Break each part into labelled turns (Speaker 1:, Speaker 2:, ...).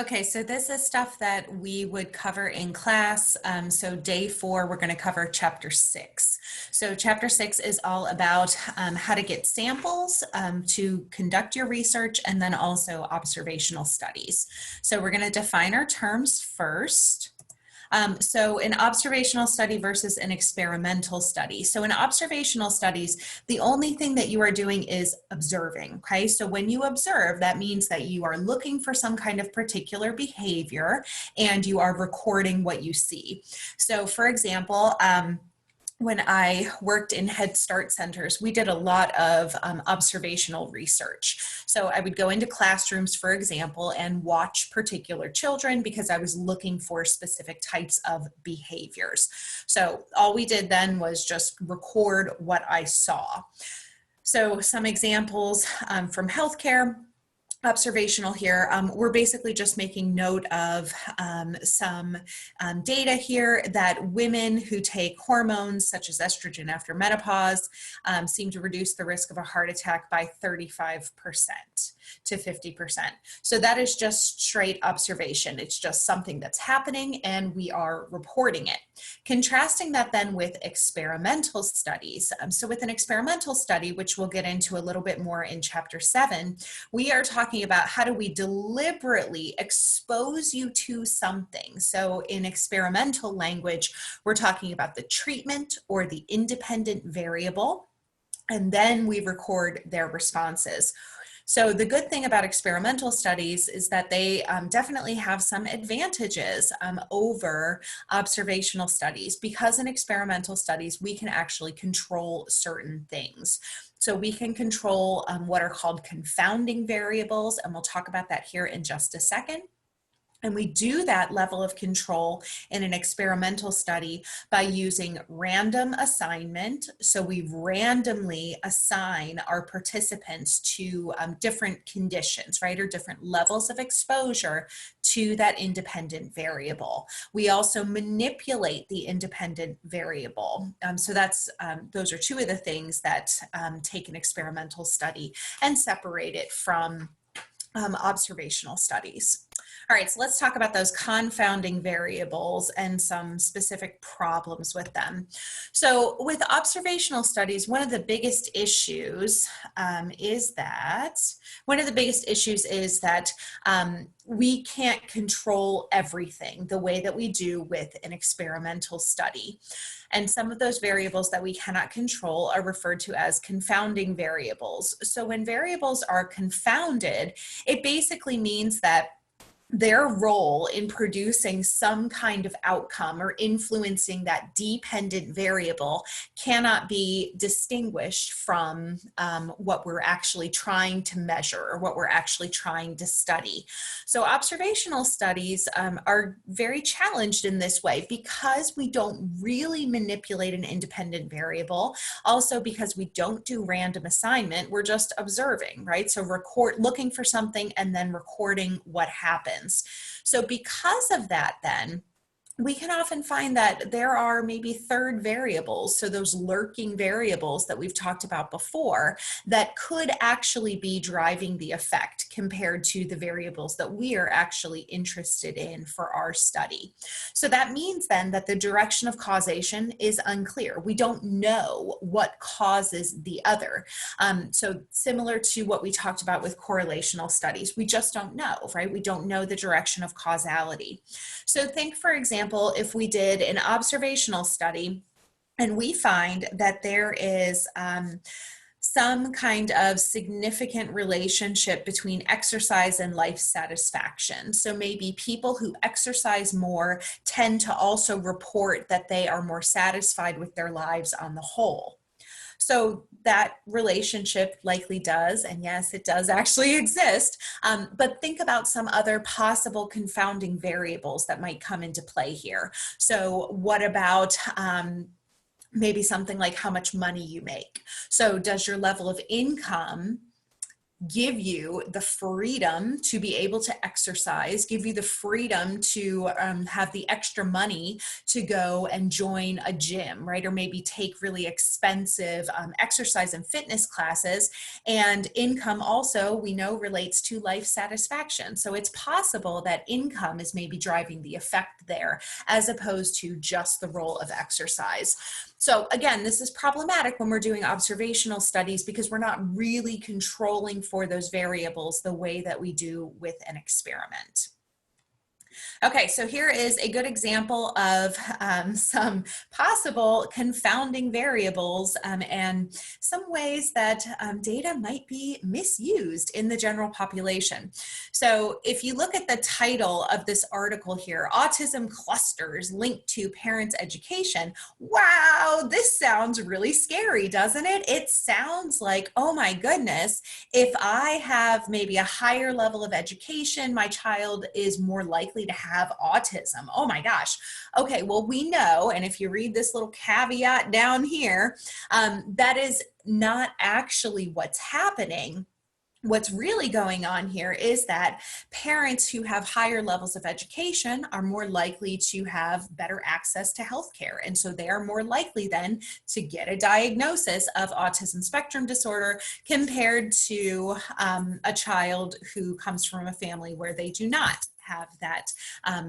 Speaker 1: Okay, so this is stuff that we would cover in class. So day 4, we're going to cover chapter 6. So chapter 6 is all about how to get samples to conduct your research, and then also observational studies. So we're going to define our terms first. So an observational study versus an experimental study. So in observational studies, the only thing that you are doing is observing, okay? So when you observe, that means that you are looking for some kind of particular behavior and you are recording what you see. So for example, when I worked in Head Start centers, we did a lot of observational research. So I would go into classrooms, for example, and watch particular children because I was looking for specific types of behaviors. So all we did then was just record what I saw. So some examples from healthcare. Observational here, we're basically just making note of some data here that women who take hormones such as estrogen after menopause seem to reduce the risk of a heart attack by 35% to 50%. So that is just straight observation. It's just something that's happening and we are reporting it. Contrasting that then with experimental studies. So with an experimental study, which we'll get into a little bit more in chapter 7, we are talking about how do we deliberately expose you to something. So in experimental language, we're talking about the treatment or the independent variable, and then we record their responses. So the good thing about experimental studies is that they definitely have some advantages over observational studies, because in experimental studies, we can actually control certain things. So we can control what are called confounding variables, and we'll talk about that here in just a second. And we do that level of control in an experimental study by using random assignment. So we randomly assign our participants to different conditions, right, or different levels of exposure to that independent variable. We also manipulate the independent variable. So those are two of the things that take an experimental study and separate it from observational studies. All right, so let's talk about those confounding variables and some specific problems with them. So with observational studies, one of the biggest issues is that we can't control everything the way that we do with an experimental study. And some of those variables that we cannot control are referred to as confounding variables. So when variables are confounded, it basically means that their role in producing some kind of outcome or influencing that dependent variable cannot be distinguished from what we're actually trying to measure or what we're actually trying to study. So observational studies are very challenged in this way because we don't really manipulate an independent variable. Also because we don't do random assignment, we're just observing, right? So looking for something and then recording what happens. So because of that, then, we can often find that there are maybe third variables, so those lurking variables that we've talked about before, that could actually be driving the effect compared to the variables that we are actually interested in for our study. So that means then that the direction of causation is unclear. We don't know what causes the other. So similar to what we talked about with correlational studies, we just don't know, right? We don't know the direction of causality. So think, for example, if we did an observational study and we find that there is some kind of significant relationship between exercise and life satisfaction. So maybe people who exercise more tend to also report that they are more satisfied with their lives on the whole. So that relationship likely does, and yes, it does actually exist, but think about some other possible confounding variables that might come into play here. So what about maybe something like how much money you make? So does your level of income give you the freedom to be able to exercise, give you the freedom to have the extra money to go and join a gym, right? Or maybe take really expensive exercise and fitness classes. And income also, we know, relates to life satisfaction. So it's possible that income is maybe driving the effect there, as opposed to just the role of exercise. So again, this is problematic when we're doing observational studies because we're not really controlling for those variables the way that we do with an experiment. Okay, so here is a good example of some possible confounding variables and some ways that data might be misused in the general population. So if you look at the title of this article here, Autism Clusters Linked to Parents' Education, wow, this sounds really scary, doesn't it? It sounds like, oh my goodness, if I have maybe a higher level of education, my child is more likely to have autism. Oh my gosh. Okay, well, we know, and if you read this little caveat down here, that is not actually what's happening. What's really going on here is that parents who have higher levels of education are more likely to have better access to healthcare. And so they are more likely then to get a diagnosis of autism spectrum disorder compared to a child who comes from a family where they do not have that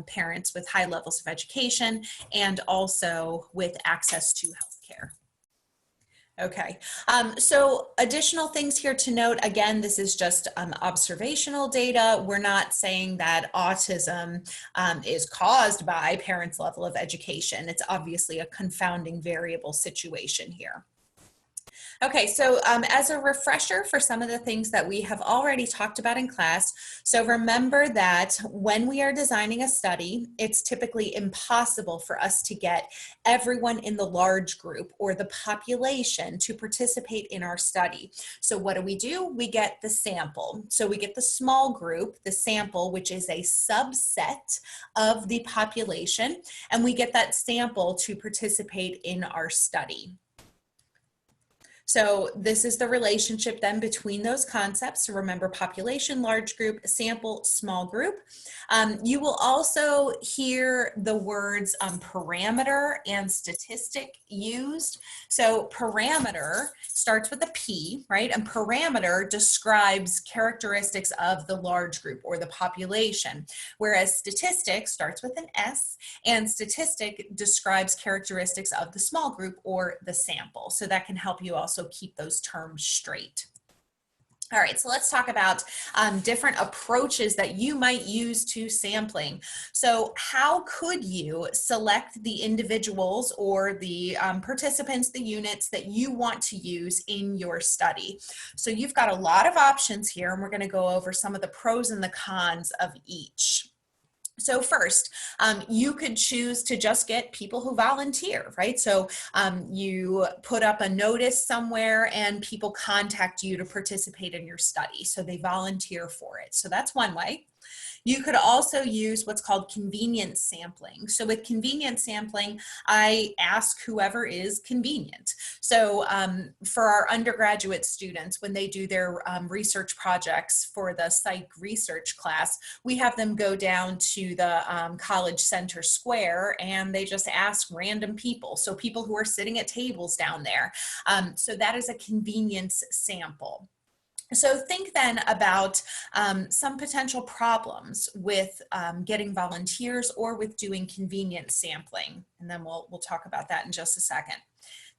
Speaker 1: parents with high levels of education and also with access to healthcare. Okay, so additional things here to note. Again, this is just observational data. We're not saying that autism is caused by parents' level of education. It's obviously a confounding variable situation here. Okay, so as a refresher for some of the things that we have already talked about in class, so remember that when we are designing a study, it's typically impossible for us to get everyone in the large group or the population to participate in our study. So what do? We get the sample. So we get the small group, the sample, which is a subset of the population, and we get that sample to participate in our study. So this is the relationship then between those concepts. So remember, population, large group, sample, small group. You will also hear the words parameter and statistic used. So parameter starts with a P, right? And parameter describes characteristics of the large group or the population, whereas statistic starts with an S, and statistic describes characteristics of the small group or the sample. So that can help you also keep those terms straight. All right, so let's talk about different approaches that you might use to sampling. So how could you select the individuals or the participants, the units that you want to use in your study? So you've got a lot of options here, and we're going to go over some of the pros and the cons of each. So first, you could choose to just get people who volunteer, right? So you put up a notice somewhere and people contact you to participate in your study. So they volunteer for it. So that's one way. You could also use what's called convenience sampling. So with convenience sampling, I ask whoever is convenient. So for our undergraduate students, when they do their research projects for the psych research class, we have them go down to the college center square and they just ask random people. So people who are sitting at tables down there. So that is a convenience sample. So think then about some potential problems with getting volunteers or with doing convenience sampling. And then we'll talk about that in just a second.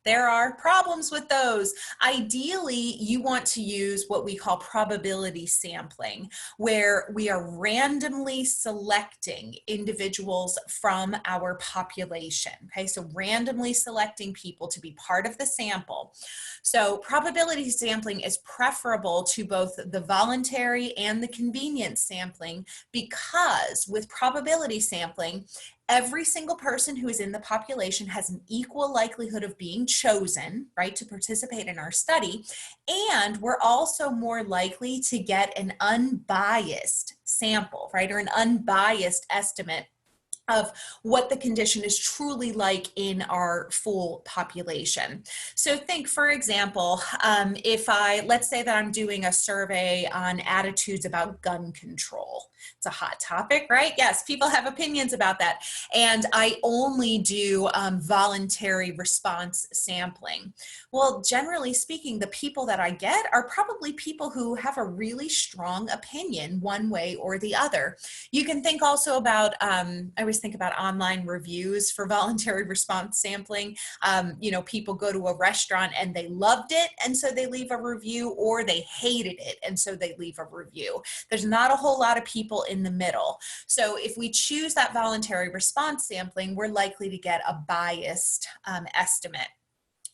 Speaker 1: There are problems with those. Ideally, you want to use what we call probability sampling, where we are randomly selecting individuals from our population. Okay, so randomly selecting people to be part of the sample. So probability sampling is preferable to both the voluntary and the convenience sampling because with probability sampling, every single person who is in the population has an equal likelihood of being chosen, right, to participate in our study. And we're also more likely to get an unbiased sample, right, or an unbiased estimate of what the condition is truly like in our full population. So think, for example, let's say that I'm doing a survey on attitudes about gun control. It's a hot topic, right? Yes, people have opinions about that. And I only do voluntary response sampling. Well, generally speaking, the people that I get are probably people who have a really strong opinion one way or the other. You can think also about, I always think about online reviews for voluntary response sampling. People go to a restaurant and they loved it, and so they leave a review, or they hated it, and so they leave a review. There's not a whole lot of people in the middle. So if we choose that voluntary response sampling, we're likely to get a biased estimate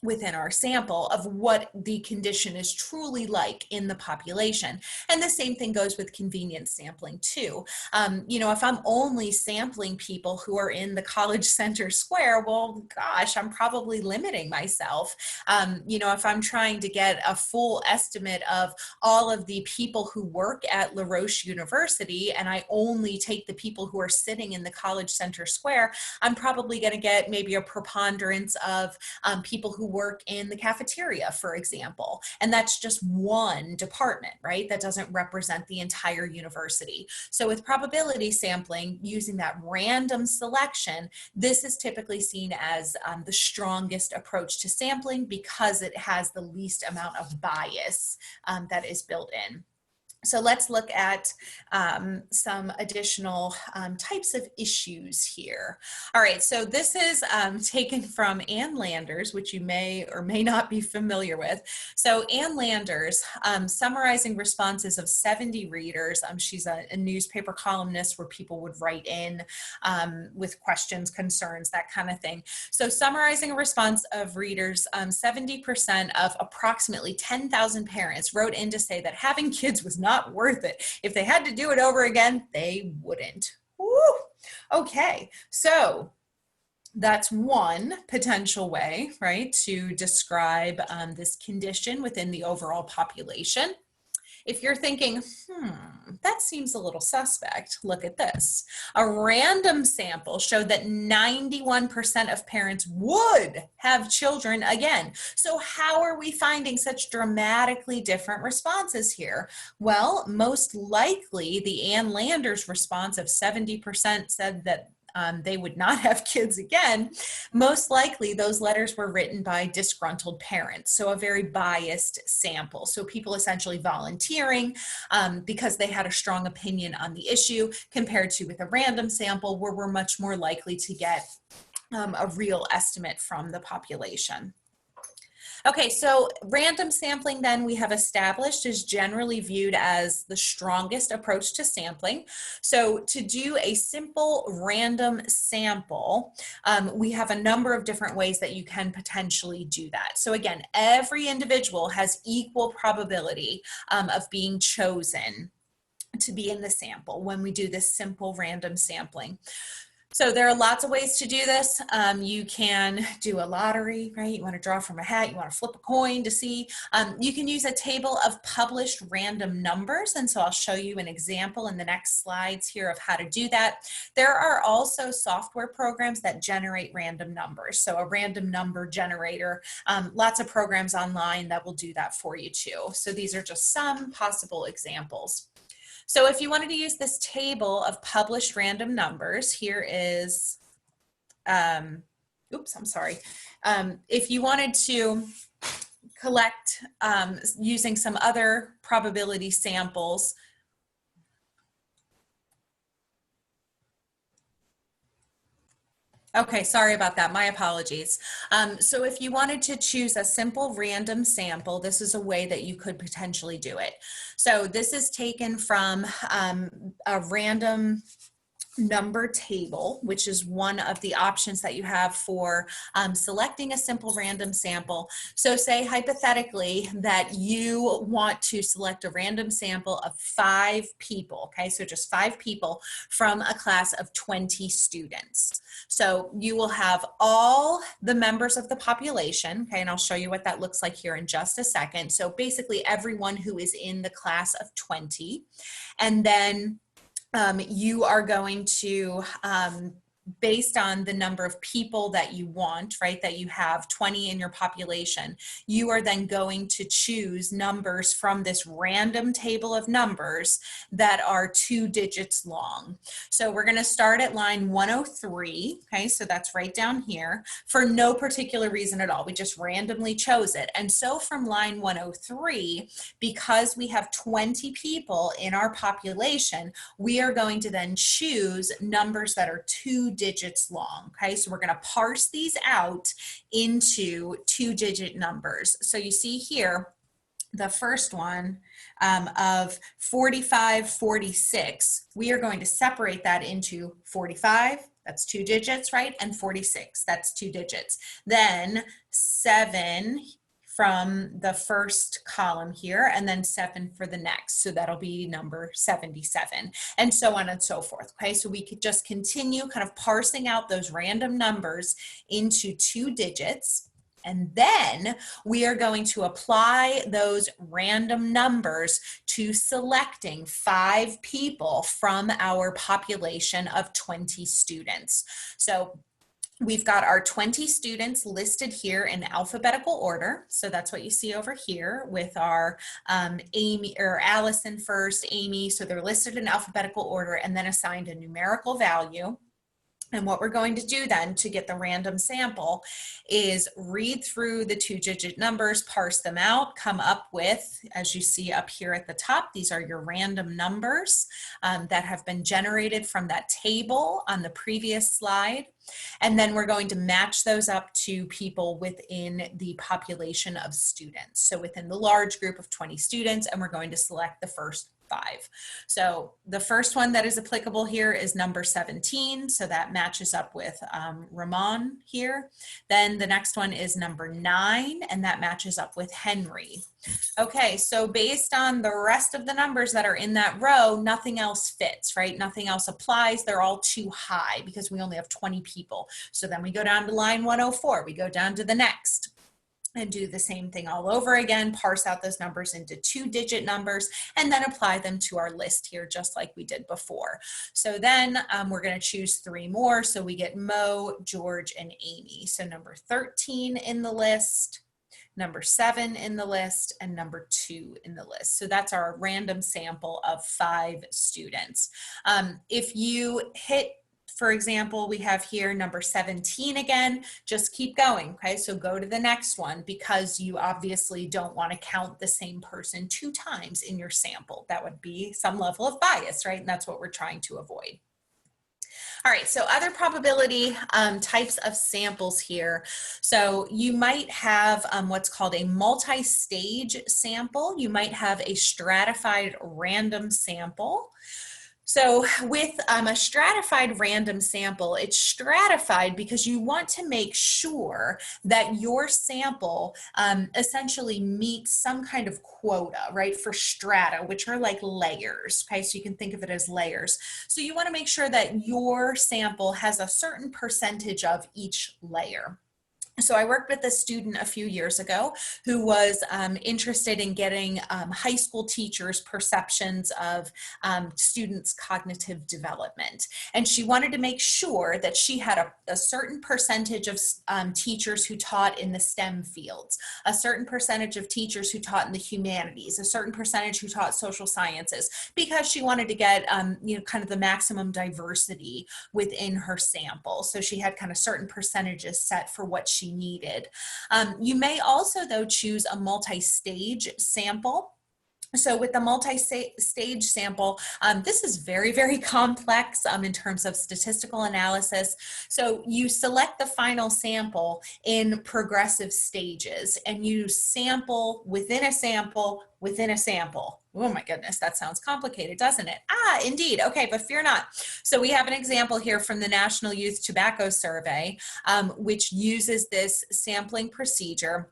Speaker 1: within our sample of what the condition is truly like in the population. And the same thing goes with convenience sampling too. If I'm only sampling people who are in the college center square, well, gosh, I'm probably limiting myself. If I'm trying to get a full estimate of all of the people who work at La Roche University, and I only take the people who are sitting in the college center square, I'm probably going to get maybe a preponderance of people who work in the cafeteria, for example. And that's just one department, right? That doesn't represent the entire university. So with probability sampling, using that random selection, this is typically seen as the strongest approach to sampling because it has the least amount of bias that is built in. So let's look at some additional types of issues here. All right, so this is taken from Ann Landers, which you may or may not be familiar with. So Ann Landers, summarizing responses of 70 readers. She's a newspaper columnist where people would write in with questions, concerns, that kind of thing. So summarizing a response of readers, 70% of approximately 10,000 parents wrote in to say that having kids was not worth it. If they had to do it over again, they wouldn't. Woo! Okay, so that's one potential way, right, to describe this condition within the overall population. If you're thinking, that seems a little suspect, look at this. A random sample showed that 91% of parents would have children again. So how are we finding such dramatically different responses here? Well, most likely the Ann Landers response of 70% said that they would not have kids again. Most likely those letters were written by disgruntled parents, so a very biased sample. So people essentially volunteering because they had a strong opinion on the issue, compared to with a random sample where we're much more likely to get a real estimate from the population. Okay, so random sampling then we have established is generally viewed as the strongest approach to sampling. So to do a simple random sample, we have a number of different ways that you can potentially do that. So again, every individual has equal probability of being chosen to be in the sample when we do this simple random sampling. So there are lots of ways to do this. You can do a lottery, right? You want to draw from a hat, you want to flip a coin to see. You can use a table of published random numbers. And so I'll show you an example in the next slides here of how to do that. There are also software programs that generate random numbers. So a random number generator, lots of programs online that will do that for you too. So these are just some possible examples. So if you wanted to use this table of published random numbers, here is, if you wanted to collect using some other probability samples, okay, sorry about that, my apologies. So if you wanted to choose a simple random sample, this is a way that you could potentially do it. So this is taken from a random number table, which is one of the options that you have for selecting a simple random sample. So say hypothetically that you want to select a random sample of 5 people, okay? So just 5 people from a class of 20 students. So you will have all the members of the population, okay? And I'll show you what that looks like here in just a second. So basically everyone who is in the class of 20, and then you are going to based on the number of people that you want, right, that you have 20 in your population, you are then going to choose numbers from this random table of numbers that are 2 digits long. So we're going to start at line 103, okay, so that's right down here, for no particular reason at all. We just randomly chose it. And so from line 103, because we have 20 people in our population, we are going to then choose numbers that are 2 digits long, okay? So we're going to parse these out into 2-digit numbers. So you see here, the first one of 45, 46, we are going to separate that into 45, that's 2 digits, right? And 46, that's 2 digits. Then 7 from the first column here, and then 7 for the next. So that'll be number 77, and so on and so forth. Okay, so we could just continue kind of parsing out those random numbers into 2 digits. And then we are going to apply those random numbers to selecting 5 people from our population of 20 students. So we've got our 20 students listed here in alphabetical order. So that's what you see over here with our Amy or Allison first, Amy. So they're listed in alphabetical order and then assigned a numerical value. And what we're going to do then to get the random sample is read through the 2-digit numbers, parse them out, come up with, as you see up here at the top, these are your random numbers that have been generated from that table on the previous slide. And then we're going to match those up to people within the population of students. So within the large group of 20 students, and we're going to select the first 5. So the first one that is applicable here is number 17. So that matches up with Ramon here. Then the next one is number 9, and that matches up with Henry. Okay, so based on the rest of the numbers that are in that row, nothing else fits, right? Nothing else applies. They're all too high because we only have 20 people. So then we go down to line 104. We go down to the next and do the same thing all over again, parse out those numbers into 2-digit numbers, and then apply them to our list here, just like we did before. So then we're going to choose 3 more. So we get Mo, George, and Amy. So number 13 in the list, number 7 in the list, and number 2 in the list. So that's our random sample of 5 students. If you hit, for example, we have here number 17 again, just keep going, okay? So go to the next one because you obviously don't want to count the same person 2 times in your sample. That would be some level of bias, right? And that's what we're trying to avoid. All right, so other probability types of samples here. So you might have what's called a multi-stage sample. You might have a stratified random sample. So with a stratified random sample, it's stratified because you want to make sure that your sample essentially meets some kind of quota, right, for strata, which are like layers, okay? So you can think of it as layers. So you want to make sure that your sample has a certain percentage of each layer. So I worked with a student a few years ago who was interested in getting high school teachers' perceptions of students' cognitive development. And she wanted to make sure that she had a certain percentage of teachers who taught in the STEM fields, a certain percentage of teachers who taught in the humanities, a certain percentage who taught social sciences, because she wanted to get kind of the maximum diversity within her sample. So she had kind of certain percentages set for what she needed. You may also, though, choose a multi-stage sample. So with the multi-stage sample, this is very, very complex in terms of statistical analysis. So you select the final sample in progressive stages, and you sample within a sample within a sample. Oh my goodness, that sounds complicated, doesn't it? Ah, indeed. Okay, but fear not. So we have an example here from the National Youth Tobacco Survey, which uses this sampling procedure,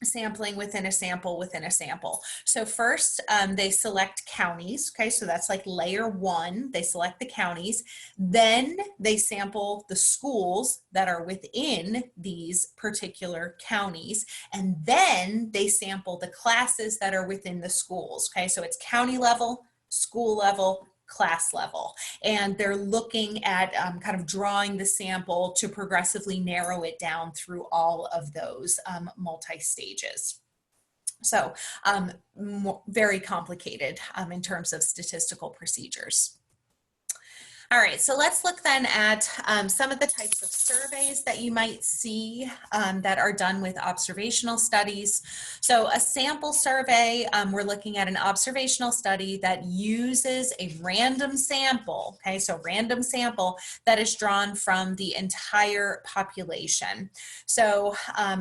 Speaker 1: sampling within a sample within a sample. So first they select counties, okay, so that's like layer 1, they select the counties, then they sample the schools that are within these particular counties, and then they sample the classes that are within the schools, okay, so it's county level, school level, class level. And they're looking at kind of drawing the sample to progressively narrow it down through all of those multi-stages. So very complicated in terms of statistical procedures. All right, so let's look then at some of the types of surveys that you might see that are done with observational studies. So a sample survey, we're looking at an observational study that uses a random sample, okay? So random sample that is drawn from the entire population. So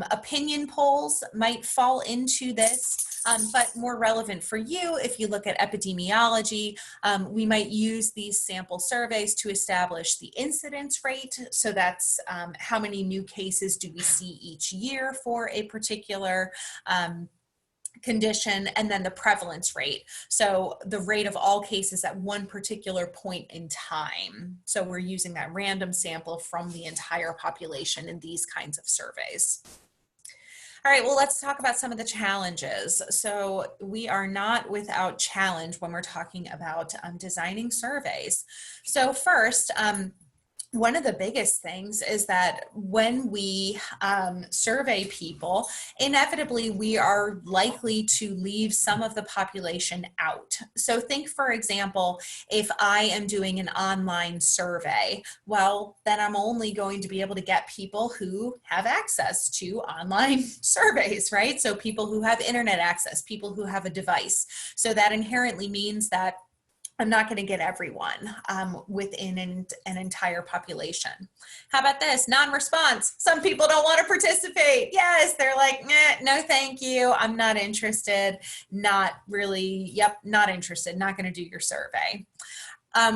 Speaker 1: opinion polls might fall into this. But more relevant for you, if you look at epidemiology, we might use these sample surveys to establish the incidence rate. So that's how many new cases do we see each year for a particular condition, and then the prevalence rate. So the rate of all cases at one particular point in time. So we're using that random sample from the entire population in these kinds of surveys. All right, well, let's talk about some of the challenges. So we are not without challenge when we're talking about designing surveys. So first, one of the biggest things is that when we survey people, inevitably we are likely to leave some of the population out. So think, for example, if I am doing an online survey, well, then I'm only going to be able to get people who have access to online surveys, right? So people who have internet access, people who have a device. So that inherently means that I'm not going to get everyone within an entire population. How about this? Non-response. Some people don't want to participate. Yes, they're like, no, thank you. I'm not interested. Not really, yep, not interested. Not going to do your survey.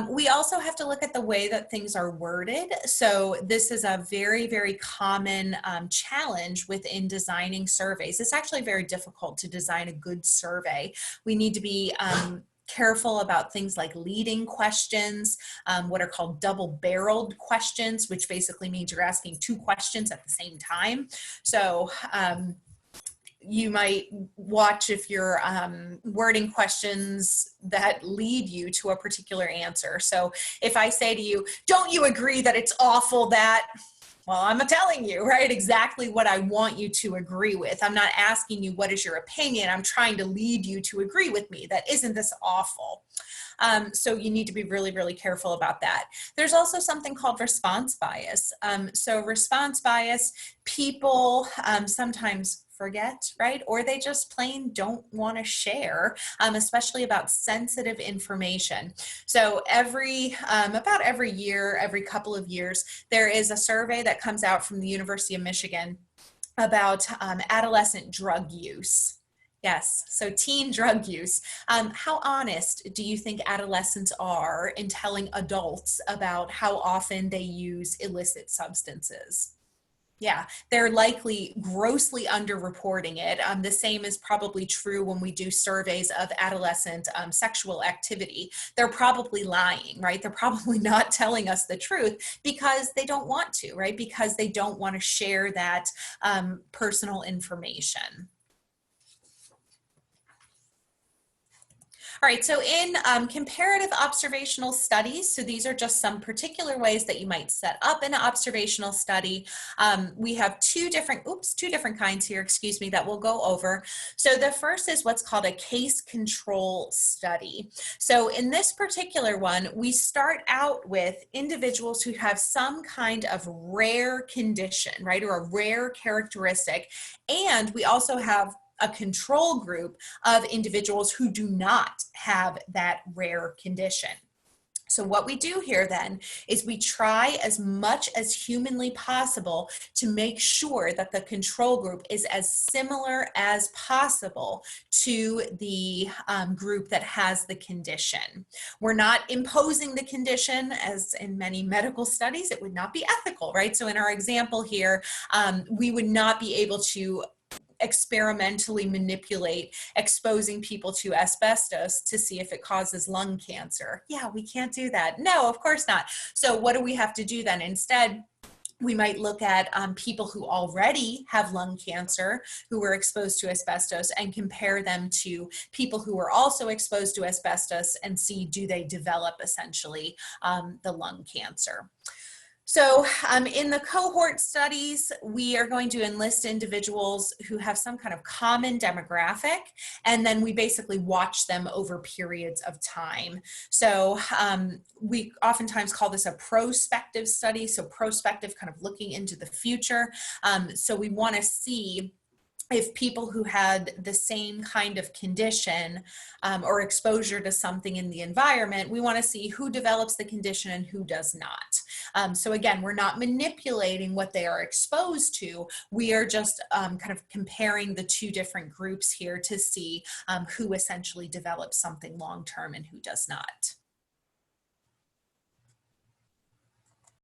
Speaker 1: We also have to look at the way that things are worded. So this is a very, very common challenge within designing surveys. It's actually very difficult to design a good survey. We need to be careful about things like leading questions, what are called double-barreled questions, which basically means you're asking two questions at the same time. So you might watch if you're wording questions that lead you to a particular answer. So if I say to you, don't you agree that it's awful that... Well, I'm telling you, right, exactly what I want you to agree with. I'm not asking you what is your opinion. I'm trying to lead you to agree with me that isn't this awful. So you need to be really, really careful about that. There's also something called response bias. So response bias, people sometimes forget, right? Or they just plain don't want to share, especially about sensitive information. So about every year, every couple of years, there is a survey that comes out from the University of Michigan about adolescent drug use. Yes, so teen drug use. How honest do you think adolescents are in telling adults about how often they use illicit substances? Yeah, they're likely grossly underreporting it. The same is probably true when we do surveys of adolescent sexual activity. They're probably lying, right? They're probably not telling us the truth because they don't want to, right? Because they don't want to share that personal information. All right, so in comparative observational studies, so these are just some particular ways that you might set up an observational study. We have two different kinds here, excuse me, that we'll go over. So the first is what's called a case control study. So in this particular one, we start out with individuals who have some kind of rare condition, right, or a rare characteristic, and we also have a control group of individuals who do not have that rare condition. So what we do here then is we try as much as humanly possible to make sure that the control group is as similar as possible to the group that has the condition. We're not imposing the condition, as in many medical studies, it would not be ethical, right? So in our example here, we would not be able to experimentally manipulate exposing people to asbestos to see if it causes lung cancer. Yeah, we can't do that. No, of course not. So what do we have to do then? Instead, We might look at people who already have lung cancer who were exposed to asbestos and compare them to people who were also exposed to asbestos and see, do they develop essentially the lung cancer. So in the cohort studies, we are going to enlist individuals who have some kind of common demographic, and then we basically watch them over periods of time. So we oftentimes call this a prospective study, so prospective, kind of looking into the future. So we want to see if people who had the same kind of condition or exposure to something in the environment, we want to see who develops the condition and who does not. So again, we're not manipulating what they are exposed to. We are just kind of comparing the two different groups here to see who essentially develops something long-term and who does not.